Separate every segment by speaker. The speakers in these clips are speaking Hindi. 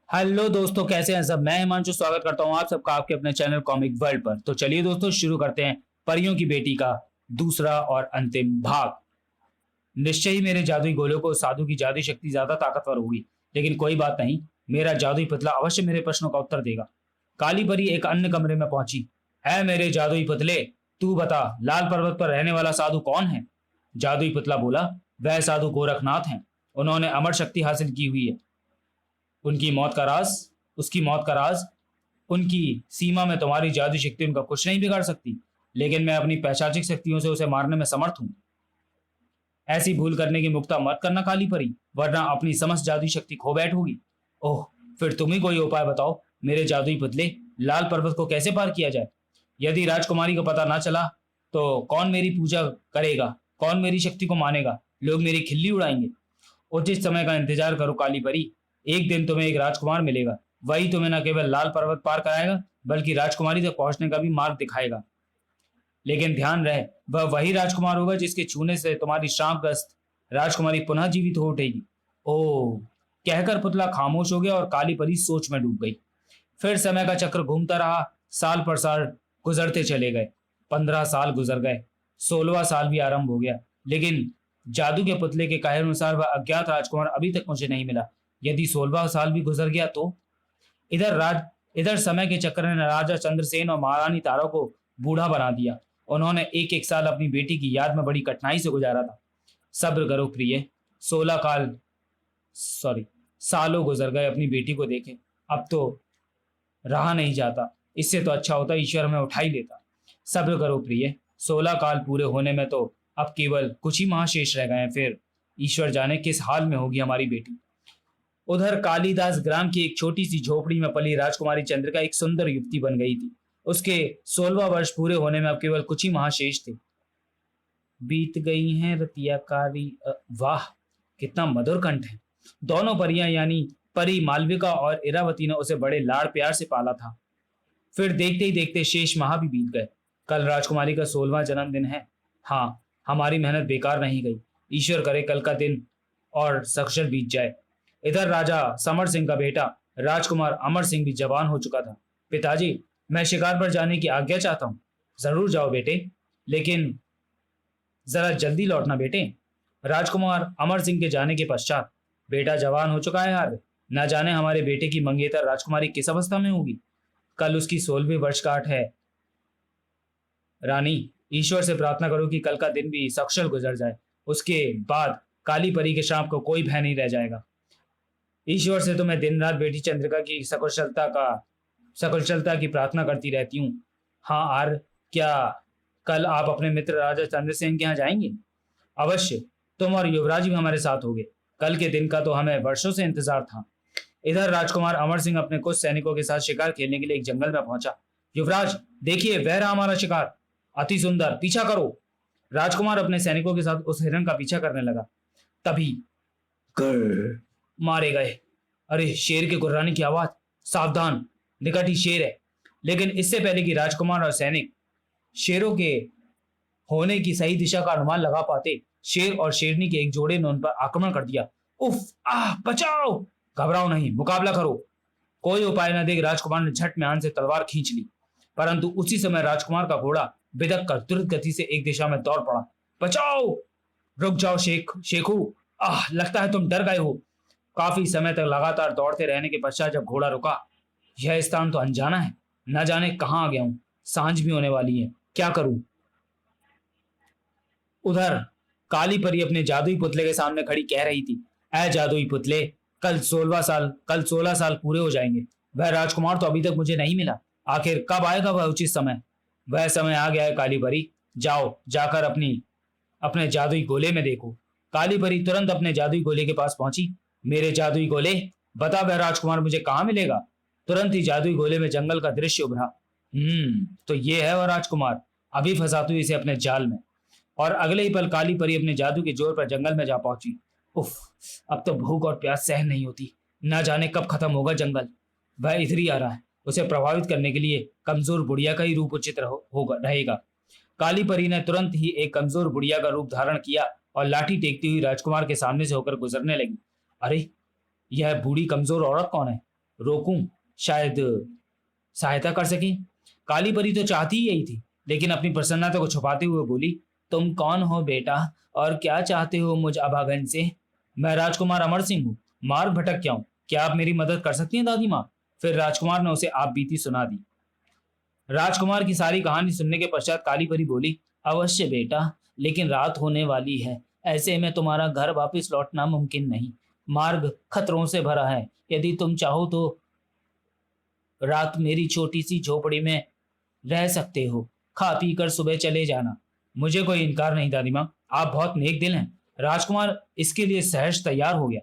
Speaker 1: हेलो दोस्तों, कैसे हैं सब। मैं हिमांशु स्वागत करता हूं आप सबका आपके अपने चैनल कॉमिक वर्ल्ड पर। तो चलिए दोस्तों, शुरू करते हैं परियों की बेटी का दूसरा और अंतिम भाग। निश्चय ही मेरे जादुई गोलों को साधु की जादुई शक्ति ज्यादा ताकतवर होगी, लेकिन कोई बात नहीं, मेरा जादुई पुतला अवश्य मेरे प्रश्नों का उत्तर देगा। काली परी एक अन्य कमरे में पहुंची। है मेरे जादुई पुतले, तू बता, लाल पर्वत पर रहने वाला साधु कौन है? जादुई पुतला बोला, वह साधु गोरखनाथ हैं। उन्होंने अमर शक्ति हासिल की हुई है। उनकी मौत का राज उसकी मौत का राज उनकी सीमा में तुम्हारी जादू शक्ति उनका कुछ नहीं बिगाड़ सकती, लेकिन मैं अपनी पैशाचिक शक्तियों से उसे मारने में समर्थ हूं। ऐसी भूल करने की मुक्ता मत करना काली परी, वरना अपनी समस्त जादुई शक्ति खो बैठोगी। ओह, फिर तुम ही कोई उपाय बताओ मेरे जादुई पुतले, लाल पर्वत को कैसे पार किया जाए? यदि राजकुमारी को पता ना चला तो कौन मेरी पूजा करेगा, कौन मेरी शक्ति को मानेगा? लोग मेरी खिल्ली उड़ाएंगे। उचित समय का इंतजार करो काली परी, एक दिन तुम्हें एक राजकुमार मिलेगा। वही तुम्हें न केवल लाल पर्वत पार कराएगा, बल्कि राजकुमारी तक पहुंचने का भी मार्ग दिखाएगा। लेकिन ध्यान रहे, वह वही राजकुमार होगा जिसके छूने से तुम्हारी श्रापग्रस्त राजकुमारी पुनः जीवित हो उठेगी। ओह, कहकर पुतला खामोश हो गया और काली परी सोच में डूब गई। फिर समय का चक्र घूमता रहा। साल पर साल गुजरते चले गए। 15 साल गुजर गए। 16वां साल भी आरंभ हो गया, लेकिन जादू के पुतले के कहे अनुसार वह अज्ञात राजकुमार अभी तक मुझे नहीं मिला। यदि 16वां साल भी गुजर गया तो इधर समय के चक्र ने राजा चंद्रसेन और महारानी तारा को बूढ़ा बना दिया। उन्होंने एक एक साल अपनी बेटी की याद में बड़ी कठिनाई से गुजारा था। सब्र करो प्रिय, 16 सालों गुजर गए अपनी बेटी को देखे। अब तो रहा नहीं जाता। इससे तो अच्छा होता ईश्वर हमें उठा ही लेता। सब्र करो प्रिय, 16 काल पूरे होने में तो अब केवल कुछ ही माह शेष रह गए हैं। फिर ईश्वर जाने किस हाल में होगी हमारी बेटी। उधर कालिदास ग्राम की एक छोटी सी झोपड़ी में पली राजकुमारी चंद्रिका एक सुंदर युवती बन गई थी। उसके 16वां वर्ष पूरे होने में अब केवल कुछ ही माह शेष थे। बीत गई हैं रतिया कारी वाह, कितना मधुर कंठ है। दोनों परियां यानी परी मालविका और इरावती ने उसे बड़े लाड़ प्यार से पाला था। फिर देखते ही देखते शेष माह भी बीत गए। कल राजकुमारी का 16वां जन्मदिन है। हाँ, हमारी मेहनत बेकार नहीं गई। ईश्वर करे कल का दिन और सकुशल बीत जाए। इधर राजा समर सिंह का बेटा राजकुमार अमर सिंह भी जवान हो चुका था। पिताजी, मैं शिकार पर जाने की आज्ञा चाहता हूँ। जरूर जाओ बेटे, लेकिन जरा जल्दी लौटना बेटे। राजकुमार अमर सिंह के जाने के पश्चात बेटा जवान हो चुका है यार। न जाने हमारे बेटे की मंगेतर राजकुमारी किस अवस्था में होगी। कल उसकी 16वीं वर्षगांठ है। रानी, ईश्वर से प्रार्थना करो कि कल का दिन भी सकुशल गुजर जाए। उसके बाद काली परी के श्राप को कोई भय नहीं रह जाएगा। ईश्वर से तो मैं दिन रात बेटी चंद्रिका की सकुशलता की प्रार्थना करती रहती हूँ। हाँ आर, क्या कल आप अपने मित्र राजा चंद्रसेन के यहाँ जाएंगे? अवश्य, तुम और युवराज भी हमारे साथ होगे। कल के दिन का तो हमें वर्षों से इंतजार था। इधर राजकुमार अमर सिंह अपने कुछ सैनिकों के साथ शिकार खेलने के लिए एक जंगल में पहुंचा। युवराज, देखिए वह रहा हमारा शिकार, अति सुंदर, पीछा करो। राजकुमार अपने सैनिकों के साथ उस हिरण का पीछा करने लगा। तभी कर मारे गए। अरे, शेर के गुर्राने की आवाज, सावधान, निकट ही शेर है। लेकिन इससे पहले कि राजकुमार और सैनिक शेरों के होने की सही दिशा का अनुमान लगा पाते, शेर और शेरनी के एक जोड़े ने उन पर आक्रमण कर दिया। उफ, आह, बचाओ! घबराओ नहीं, मुकाबला करो। कोई उपाय न देख राजकुमार ने झट म्यान से तलवार खींच ली, परंतु उसी समय राजकुमार का घोड़ा बिदक कर तुरंत गति से एक दिशा में दौड़ पड़ा। बचाओ! रुक जाओ शेखू, आह, लगता है तुम डर गए हो। काफी समय तक लगातार दौड़ते रहने के पश्चात जब घोड़ा रुका, यह स्थान तो अनजाना है, न जाने कहाँ आ गया हूं। सांझ भी होने वाली है, क्या करूं? उधर काली परी अपने जादुई पुतले के सामने खड़ी कह रही थी, ऐ जादुई पुतले, कल 16 साल पूरे हो जाएंगे। वह राजकुमार तो अभी तक मुझे नहीं मिला। आखिर कब आएगा वह उचित समय? वह समय आ गया है काली परी। जाओ, जाकर अपने जादुई गोले में देखो। काली परी तुरंत अपने जादुई गोले के पास पहुंची। मेरे जादुई गोले, बता वह राजकुमार मुझे कहाँ मिलेगा? तुरंत ही जादुई गोले में जंगल का दृश्य उभरा। तो ये है वह राजकुमार। अभी फंसाती हूँ इसे अपने जाल में। और अगले ही पल काली परी अपने जादू के जोर पर जंगल में जा पहुंची। उफ, अब तो भूख और प्यास सहन नहीं होती। न जाने कब खत्म होगा जंगल। वह इधर ही आ रहा है। उसे प्रभावित करने के लिए कमजोर बुढ़िया का ही रूप उचित होगा रहेगा। काली परी ने तुरंत ही एक कमजोर बुढ़िया का रूप धारण किया और लाठी टेकती हुई राजकुमार के सामने से होकर गुजरने लगी। अरे, यह बूढ़ी कमजोर औरत कौन है? रोकूं, शायद सहायता कर सकें। काली परी तो चाहती ही यही थी, लेकिन अपनी प्रसन्नता को छुपाते हुए बोली, तुम कौन हो बेटा और क्या चाहते हो मुझ अभागन से? मैं राजकुमार अमर सिंह हूँ, मार्ग भटक गया हूँ, क्या आप मेरी मदद कर सकती हैं दादी माँ? फिर राजकुमार ने उसे आप बीती सुना दी। राजकुमार की सारी कहानी सुनने के पश्चात काली परी बोली, अवश्य बेटा, लेकिन रात होने वाली है, ऐसे में तुम्हारा घर वापस लौटना मुमकिन नहीं। मार्ग खतरों से भरा है, यदि तुम चाहो तो रात मेरी छोटी सी झोपड़ी में रह सकते हो, खा पी कर सुबह चले जाना। मुझे कोई इनकार नहीं दादी माँ, आप बहुत नेक दिल हैं। राजकुमार इसके लिए सहर्ष तैयार हो गया।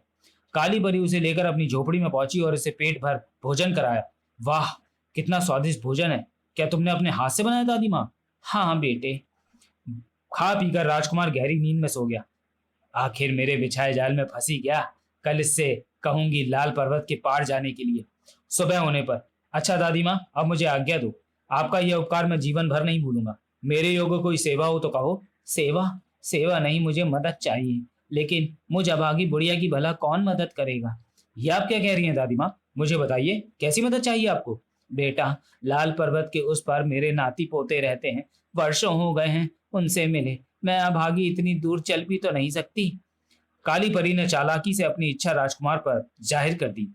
Speaker 1: काली परी उसे लेकर अपनी झोपड़ी में पहुंची और उसे पेट भर भोजन कराया। वाह, कितना स्वादिष्ट भोजन है! क्या तुमने अपने हाथ से बनाया दादी माँ? हाँ हाँ बेटे। खा पीकर राजकुमार गहरी नींद में सो गया। आखिर मेरे बिछाए जाल में फंसी गया, कल इससे कहूंगी लाल पर्वत के पार जाने के लिए। सुबह होने पर, अच्छा दादी माँ, अब मुझे आज्ञा दो, आपका यह उपकार मैं जीवन भर नहीं भूलूंगा। मेरे योग्य कोई सेवा हो तो कहो। सेवा? सेवा नहीं, मुझे मदद चाहिए, लेकिन मुझ अभागी बुढ़िया की भला कौन मदद करेगा? ये आप क्या कह रही हैं दादी माँ? मुझे बताइए, कैसी मदद चाहिए आपको? बेटा, लाल पर्वत के उस पार मेरे नाती पोते रहते हैं, वर्षों हो गए हैं उनसे मिले, मैं अभागी इतनी दूर चल भी तो नहीं सकती। काली परी ने चालाकी से अपनी इच्छा राजकुमार पर जाहिर कर दी।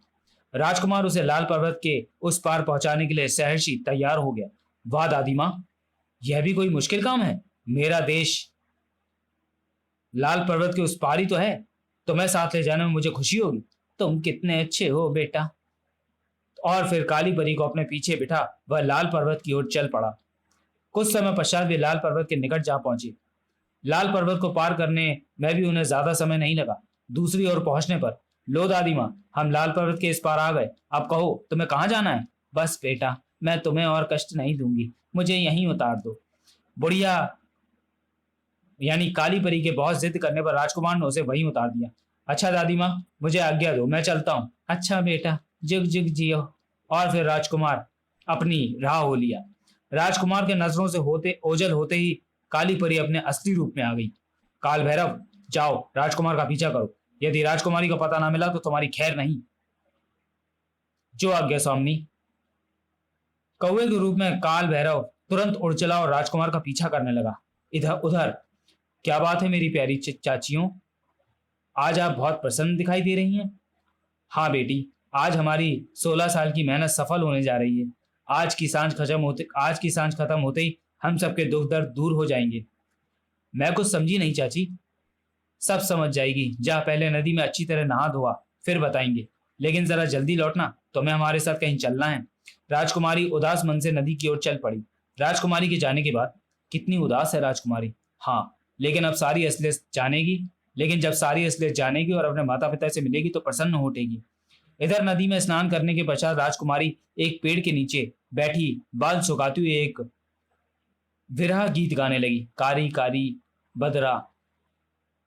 Speaker 1: राजकुमार उसे लाल पर्वत के उस पार पहुंचाने के लिए सहर्षी तैयार हो गया। वाह दादी माँ, यह भी कोई मुश्किल काम है? मेरा देश लाल पर्वत के उस पार ही तो है, तुम्हें साथ ले जाने में मुझे खुशी होगी। तुम कितने अच्छे हो बेटा। और फिर काली परी को अपने पीछे बिठा वह लाल पर्वत की ओर चल पड़ा। कुछ समय पश्चात वे लाल पर्वत के निकट जा पहुंचे। लाल पर्वत को पार करने में भी उन्हें ज्यादा समय नहीं लगा। दूसरी ओर पहुंचने पर, लो दादी माँ, हम लाल पर्वत के इस पार आ गए, अब कहो तुम्हें कहाँ जाना है? बस बेटा, मैं तुम्हें और कष्ट नहीं दूंगी, मुझे यहीं उतार दो। बुढ़िया यानी काली परी के बहुत जिद करने पर राजकुमार ने उसे वहीं उतार दिया। अच्छा दादी माँ, मुझे आज्ञा दो, मैं चलता हूँ। अच्छा बेटा, जुग जुग जियो। और फिर राजकुमार अपनी राह हो लिया। राजकुमार के नजरों से होते ओझल होते ही काली परी अपने असली रूप में आ गई। काल भैरव, जाओ राजकुमार का पीछा करो, यदि राजकुमारी का पता ना मिला तो तुम्हारी खैर नहीं। जो आज्ञा स्वामी। कौवे के रूप में काल भैरव तुरंत उड़ चला और राजकुमार का पीछा करने लगा, इधर उधर। क्या बात है मेरी प्यारी चाचियों, आज आप बहुत प्रसन्न दिखाई दे रही हैं। हाँ बेटी, आज हमारी 16 साल की मेहनत सफल होने जा रही है। आज की सांझ खत्म होते ही हम सबके दुख दर्द दूर हो जाएंगे। मैं कुछ समझी नहीं चाची। सब समझ जाएगी, जा पहले नदी में अच्छी तरह नहा धोआ, फिर बताएंगे। लेकिन जरा जल्दी लौटना, तुम्हें हमारे साथ कहीं चलना है। राजकुमारी उदास मन से नदी की ओर चल पड़ी। राजकुमारी के जाने के बाद कितनी उदास है राजकुमारी। हाँ, लेकिन अब सारी असलियत जानेगी। लेकिन जब सारी असलियत जानेगी और अपने माता पिता से मिलेगी तो प्रसन्न हो उठेगी। इधर नदी में स्नान करने के पश्चात राजकुमारी एक पेड़ के नीचे बैठी बाल सुखाती हुई एक विरह गीत गाने लगी। कारी कारी बदरा।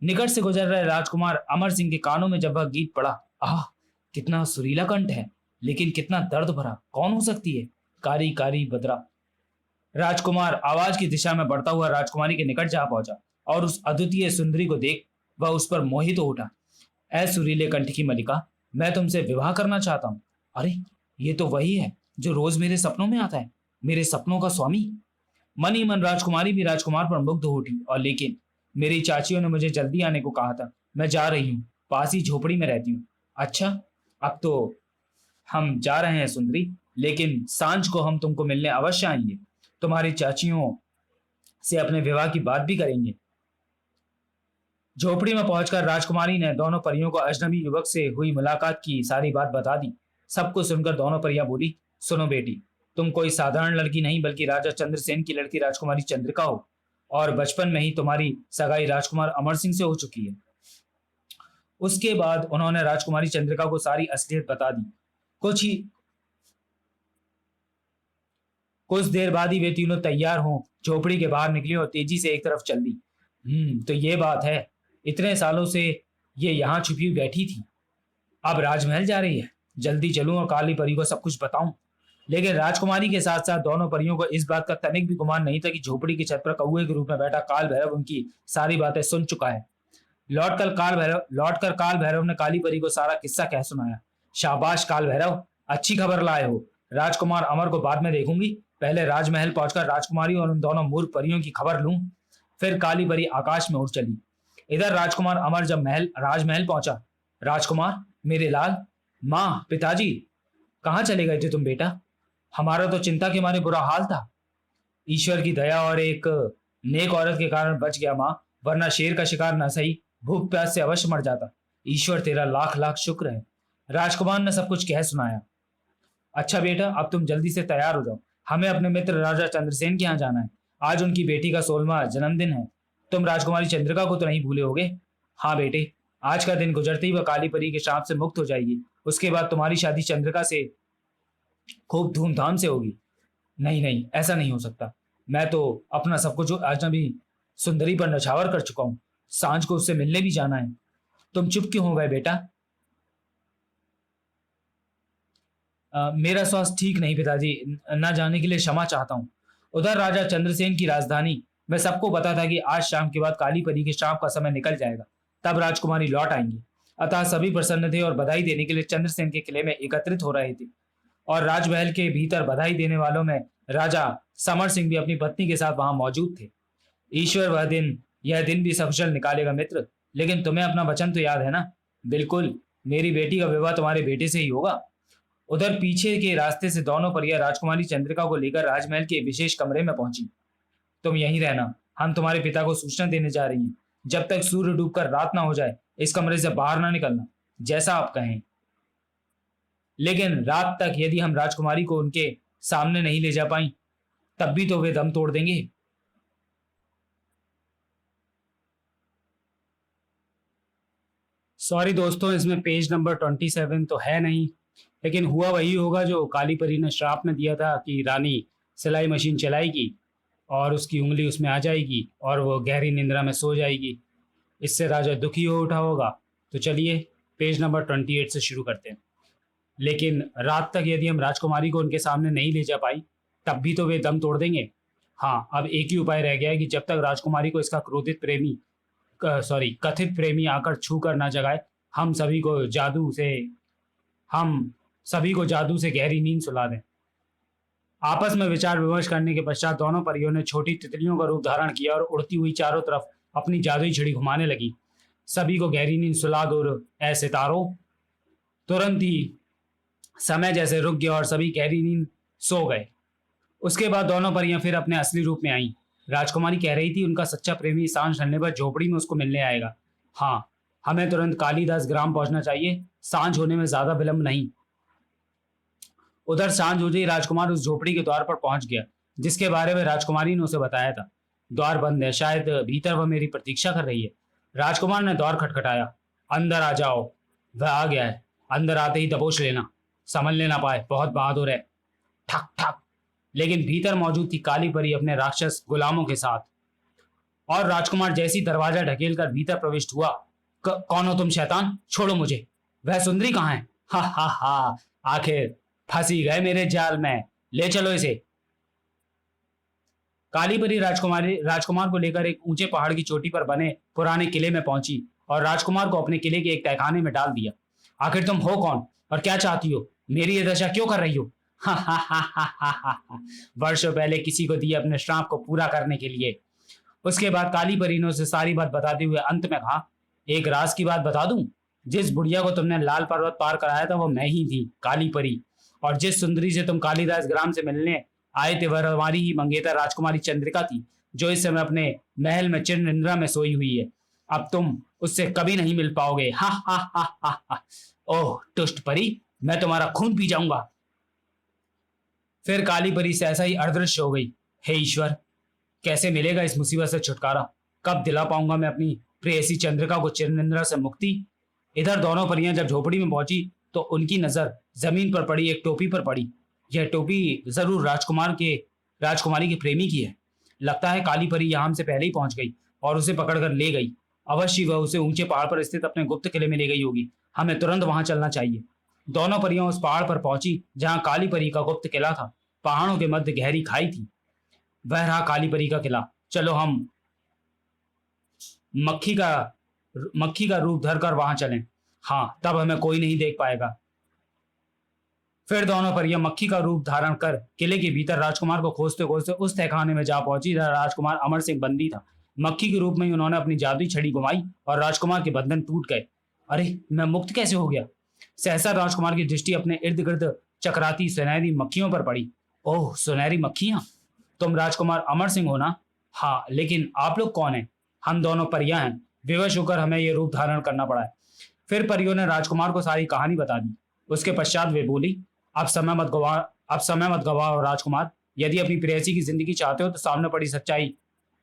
Speaker 1: निकट से गुजर रहे राजकुमार अमर सिंह के कानों में जब वह गीत पड़ा, आह, कितना सुरीला कंठ है, लेकिन कितना दर्द भरा, कौन हो सकती है? कारी कारी बदरा। राजकुमार आवाज की दिशा में बढ़ता हुआ राजकुमारी के निकट जा पहुंचा और उस अद्वितीय सुंदरी को देख वह उस पर मोहित हो उठा। ऐ सुरीले कंठ की मलिका, मैं तुमसे विवाह करना चाहता हूँ। अरे, ये तो वही है जो रोज मेरे सपनों में आता है, मेरे सपनों का स्वामी। मन ही मन राजकुमारी भी राजकुमार पर मुग्ध हो उठी। और लेकिन मेरी चाचियों ने मुझे जल्दी आने को कहा था, मैं जा रही हूँ, पास ही झोपड़ी में रहती हूँ। अच्छा, अब तो हम जा रहे हैं सुंदरी, लेकिन सांझ को हम तुमको मिलने अवश्य आएंगे। तुम्हारी चाचियों से अपने विवाह की बात भी करेंगे। झोपड़ी में पहुंचकर राजकुमारी ने दोनों परियों को अजनबी युवक से हुई मुलाकात की सारी बात बता दी। सबको सुनकर दोनों परियां बोली, सुनो बेटी, तुम कोई साधारण लड़की नहीं बल्कि राजा चंद्रसेन की लड़की राजकुमारी चंद्रिका हो, और बचपन में ही तुम्हारी सगाई राजकुमार अमर सिंह से हो चुकी है। उसके बाद उन्होंने राजकुमारी चंद्रिका को सारी असलियत बता दी। कुछ ही कुछ देर बाद ही वे तीनों तैयार हों झोपड़ी के बाहर निकली और तेजी से एक तरफ चल दी। तो ये बात है, इतने सालों से ये यहाँ छुपी हुई बैठी थी, अब राजमहल जा रही है। जल्दी चलूं और काली परी को सब कुछ बताऊं। लेकिन राजकुमारी के साथ साथ दोनों परियों को इस बात का तनिक भी गुमान नहीं था कि झोपड़ी की छत पर कौए के रूप में बैठा काल भैरव उनकी सारी बातें सुन चुका है। लौटकर काल भैरव ने काली परी को सारा किस्सा कह सुनाया। शाबाश काल भैरव, अच्छी खबर लाए हो। राजकुमार अमर को बाद में देखूंगी, पहले राजमहल पहुंचकर राजकुमारी और उन दोनों मूर्ख परियों की खबर लूं। फिर काली परी आकाश में उड़ चली। इधर राजकुमार अमर जब राजमहल पहुंचा, राजकुमार, मेरे लाल, माँ, पिताजी, कहाँ चले गए थे तुम बेटा? हमारा तो चिंता के मारे बुरा हाल था। ईश्वर की दया और एक नेक औरत के कारण बच गया माँ, वरना शेर का शिकार न सही, भूख प्यास से अवश्य मर जाता। ईश्वर तेरा लाख लाख शुक्र है। राजकुमार ने सब कुछ कह सुनाया। अच्छा बेटा, अब तुम जल्दी से तैयार हो जाओ, हमें अपने मित्र राजा चंद्रसेन के यहाँ जाना है। आज उनकी बेटी का 16वां जन्मदिन है। तुम राजकुमारी चंद्रिका को तो नहीं भूले होगे? हाँ बेटे, आज का दिन गुजरते ही वह काली परी के शाप से मुक्त हो जाएगी। उसके बाद तुम्हारी शादी चंद्रिका से खूब धूमधाम से होगी। नहीं नहीं, ऐसा नहीं हो सकता। मैं तो अपना सब कुछ अजनबी सुंदरी पर नछावर कर चुका हूँ। सांझ को उससे मिलने भी जाना है। तुम चुप क्यों हो गए बेटा? मेरा स्वास्थ्य ठीक नहीं पिताजी, न जाने के लिए क्षमा चाहता हूँ। उधर राजा चंद्रसेन की राजधानी में सबको पता था कि आज शाम के बाद काली परी के शाम का समय निकल जाएगा, तब राजकुमारी लौट आएंगी। अतः सभी प्रसन्न थे और बधाई देने के लिए चंद्रसेन के किले में एकत्रित हो रहे थे। और राजमहल के भीतर बधाई देने वालों में राजा समर सिंह भी अपनी पत्नी के साथ वहां मौजूद थे। ईश्वर यह दिन भी सकुशल निकालेगा मित्र, लेकिन तुम्हें अपना वचन तो याद है ना? बिल्कुल, मेरी बेटी का विवाह तुम्हारे बेटे से ही होगा। उधर पीछे के रास्ते से दोनों परियां राजकुमारी चंद्रिका को लेकर राजमहल के विशेष कमरे में पहुंची। तुम यहीं रहना, हम तुम्हारे पिता को सूचना देने जा रही हैं। जब तक सूर्य डूबकर रात ना हो जाए, इस कमरे से बाहर ना निकलना, जैसा आप कहें। लेकिन रात तक यदि हम राजकुमारी को उनके सामने नहीं ले जा पाई, तब भी तो वे दम तोड़ देंगे। सॉरी दोस्तों, इसमें पेज नंबर 27 तो है नहीं, लेकिन हुआ वही होगा जो काली परी ने श्राप में दिया था कि रानी सिलाई मशीन चलाएगी और उसकी उंगली उसमें आ जाएगी और वो गहरी निंद्रा में सो जाएगी। इससे राजा दुखी हो उठा होगा। तो चलिए पेज नंबर 28 से शुरू करते हैं। लेकिन रात तक यदि हम राजकुमारी को उनके सामने नहीं ले जा पाई, तब भी तो वे दम तोड़ देंगे। हाँ, अब एक ही उपाय रह गया है कि जब तक राजकुमारी को इसका कथित प्रेमी आकर छू कर ना जगाए, हम सभी को जादू से गहरी नींद सुला दें। आपस में विचार विमर्श करने के पश्चात दोनों परियों ने छोटी तितलियों का रूप धारण किया और उड़ती हुई चारों तरफ अपनी जादुई छड़ी घुमाने लगी। सभी को गहरी नींद सुला दो ऐ सितारों। तुरंत ही समय जैसे रुक गया और सभी गहरी नींद सो गए। उसके बाद दोनों परियां फिर अपने असली रूप में आईं। राजकुमारी कह रही थी उनका सच्चा प्रेमी सांझ ढलने पर झोपड़ी में उसको मिलने आएगा। हाँ, हमें तुरंत कालीदास ग्राम पहुंचना चाहिए, सांझ होने में ज्यादा विलंब नहीं। उधर सांझ होते ही राजकुमार उस झोपड़ी के द्वार पर पहुंच गया, जिसके बारे में राजकुमारी ने उसे बताया था। द्वार बंद है, शायद भीतर वह मेरी प्रतीक्षा कर रही है। राजकुमार ने द्वार खटखटाया। अंदर आ जाओ। वह आ गया है। अंदर आते ही दबोच लेना, संभल लेना पाए, बहुत बहादुर है। ठक ठक। लेकिन भीतर मौजूद थी काली परी अपने राक्षस गुलामों के साथ। और राजकुमार जैसी दरवाजा ढकेल कर भीतर प्रविष्ट हुआ। कौन हो तुम शैतान? छोड़ो मुझे। वह सुंदरी कहाँ है? हा हा हा, आखिर फंसी गए मेरे जाल में, ले चलो इसे। काली परी राजकुमार को लेकर एक ऊंचे पहाड़ की चोटी पर बने पुराने किले में पहुंची और राजकुमार को अपने किले के एक तहखाने में डाल दिया। आखिर तुम हो कौन और क्या चाहती हो? मेरी ये दशा क्यों कर रही हो? हा हा हा हा हा हा। वर्षों पहले किसी को दिए अपने श्राप को पूरा करने के लिए। उसके बाद काली परी ने उसे सारी बात बताते हुए अंत में कहा, एक राज की बात बता दूं? जिस बुढ़िया को तुमने लाल पर्वत पार कराया था वो मैं ही थी, काली परी। और जिस सुंदरी से तुम कालिदास ग्राम से मिलने आए थे वह हमारी ही मंगेतर राजकुमारी चंद्रिका थी, जो इस समय अपने महल में चिर निंद्रा में सोई हुई है। अब तुम उससे कभी नहीं मिल पाओगे। हा हा हा हा हा। ओह दुष्ट परी, मैं तुम्हारा खून पी जाऊंगा। फिर काली परी सहसा ही अदृश्य हो गई। हे ईश्वर, कैसे मिलेगा इस मुसीबत से छुटकारा? कब दिला पाऊंगा मैं अपनी प्रेयसी चंद्रिका को चिरनिंद्रा से मुक्ति? इधर दोनों परियां जब झोपड़ी में पहुंची तो उनकी नजर जमीन पर पड़ी एक टोपी पर पड़ी। यह टोपी जरूर राजकुमारी के प्रेमी की है। लगता है काली परी यहां से पहले ही पहुंच गई और उसे पकड़कर ले गई। अवश्य वह उसे ऊंचे पहाड़ पर स्थित अपने गुप्त किले में ले गई होगी। हमें तुरंत वहां चलना चाहिए। दोनों परियां उस पहाड़ पर पहुंची जहां काली परी का गुप्त किला था। पहाड़ों के मध्य गहरी खाई थी। वह रहा काली परी का किला। चलो हम मक्खी का मक्खी का रूप धरकर वहां चलें। हाँ, तब हमें कोई नहीं देख पाएगा। फिर दोनों परियां मक्खी का रूप धारण कर किले के भीतर राजकुमार को खोजते खोजते उस तहखाने में जा पहुंची जहां राजकुमार अमर सिंह बंदी था। मक्खी के रूप में ही उन्होंने अपनी जादुई छड़ी घुमाई और राजकुमार के बंधन टूट गए। अरे, मैं मुक्त कैसे हो गया? सहसा राजकुमार की दृष्टि अपने इर्द गिर्द चकराती सुनहरी मक्खियों पर पड़ी। ओह, सुनहरी मक्खियां! तुम राजकुमार अमर सिंह हो ना? हाँ, लेकिन आप लोग कौन हैं? हम दोनों परियां हैं। विवश होकर हमें यह रूप धारण करना पड़ा है। फिर परियों ने राजकुमार को सारी कहानी बता दी। उसके पश्चात वे बोली, अब समय मत गवाओ राजकुमार। यदि अपनी प्रेयसी की जिंदगी चाहते हो तो सामने पड़ी सच्चाई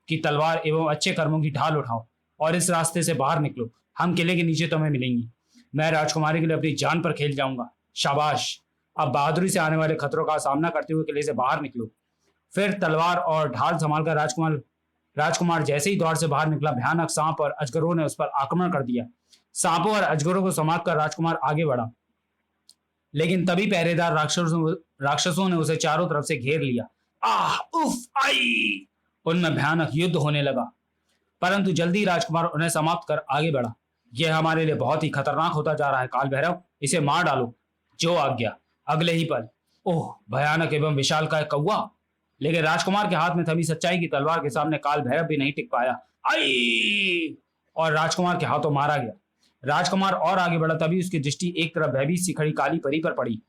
Speaker 1: की तलवार एवं अच्छे कर्मों की ढाल उठाओ और इस रास्ते से बाहर निकलो। हम किले के नीचे तुम्हें मिलेंगी। मैं राजकुमारी के लिए अपनी जान पर खेल जाऊंगा। शाबाश! अब बहादुरी से आने वाले खतरों का सामना करते हुए किले से बाहर निकलो। फिर तलवार और ढाल संभालकर राजकुमार जैसे ही द्वार से बाहर निकला, भयानक सांप और अजगरों ने उस पर आक्रमण कर दिया। सांपों और अजगरों को समाप्त कर राजकुमार आगे बढ़ा, लेकिन तभी पहरेदार राक्षसों ने उसे चारों तरफ से घेर लिया। आह, उफ, आई! उनमें भयानक युद्ध होने लगा, परंतु जल्दी राजकुमार उन्हें समाप्त कर आगे बढ़ा। यह हमारे लिए बहुत ही खतरनाक होता जा रहा है काल भैरव, इसे मार डालो। जो आज्ञा। अगले ही पल, ओह, भयानक एवं विशालकाय कौवा! लेकिन राजकुमार के हाथ में थमी सच्चाई की तलवार के सामने काल भैरव भी नहीं टिक पाया। आई! और राजकुमार के हाथों मारा गया। राजकुमार और आगे बढ़ा, तभी उसकी दृष्टि एक तरफ भयभीत सी खड़ी काली परी पर पड़ी।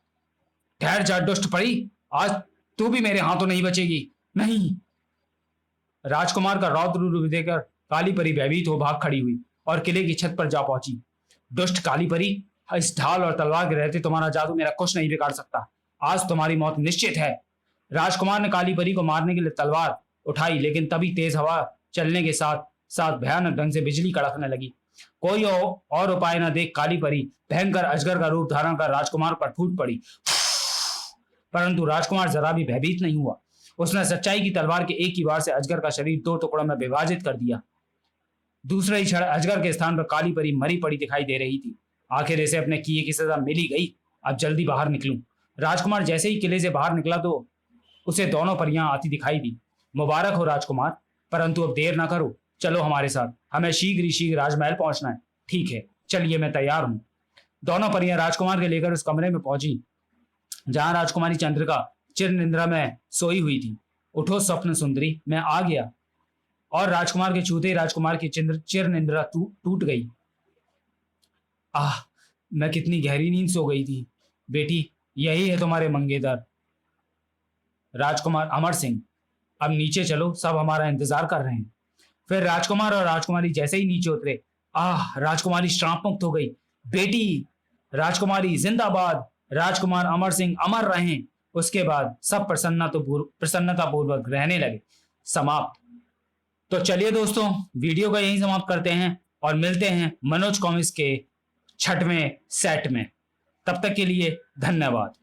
Speaker 1: ठहर जा दुष्ट परी, आज तू भी मेरे हाथों नहीं बचेगी। नहीं! राजकुमार का रौद्र रूप देखकर काली परी भयभीत हो भाग खड़ी हुई और किले की छत पर जा पहुंची। दुष्ट काली परी, इस ढाल और तलवार के रहते तुम्हारा जादू मेरा कुछ नहीं बिगाड़ सकता। आज तुम्हारी मौत निश्चित है। राजकुमार ने काली परी को मारने के लिए तलवार उठाई, लेकिन तभी तेज हवा चलने के साथ साथ भयानक ढंग से बिजली कड़कने लगी। कोई और उपाय न देख काली परी भयंकर अजगर का रूप धारण कर राजकुमार पर फूट पड़ी, परंतु राजकुमार जरा भी भयभीत नहीं हुआ। उसने सच्चाई की तलवार के एक ही वार से अजगर का शरीर 2 टुकड़ों में विभाजित कर दिया। दूसरे ही क्षण अजगर के स्थान पर काली परी मरी पड़ी दिखाई दे रही थी। आखिर इसे अपने किए की सजा मिल ही गई। अब जल्दी बाहर निकलूं। राजकुमार जैसे ही किले से बाहर निकला तो उसे दोनों परियां आती दिखाई दी। मुबारक हो राजकुमार, परंतु अब देर ना करो, चलो हमारे साथ, हमें शीघ्र ही शीघ्र राजमहल पहुंचना है। ठीक है, चलिए, मैं तैयार हूं। दोनों परियां राजकुमार के लेकर उस कमरे में पहुंची जहां राजकुमारी चंद्रिका चिर निद्रा में सोई हुई थी। उठो स्वप्न सुंदरी, मैं आ गया। और राजकुमार के छूते ही राजकुमार की चिर निद्रा टूट गई। आह, मैं कितनी गहरी नींद सो गई थी। बेटी, यही है तुम्हारे मंगेतर राजकुमार अमर सिंह। अब नीचे चलो, सब हमारा इंतजार कर रहे हैं। फिर राजकुमार और राजकुमारी जैसे ही नीचे उतरे, आह, राजकुमारी श्राप मुक्त हो गई। बेटी, राजकुमारी जिंदाबाद, राजकुमार अमर सिंह अमर रहें। उसके बाद सब प्रसन्नता पूर्वक रहने लगे। समाप्त। तो चलिए दोस्तों, वीडियो का यहीं समाप्त करते हैं और मिलते हैं मनोज कॉमिक्स के 6वें सेट में। तब तक के लिए धन्यवाद।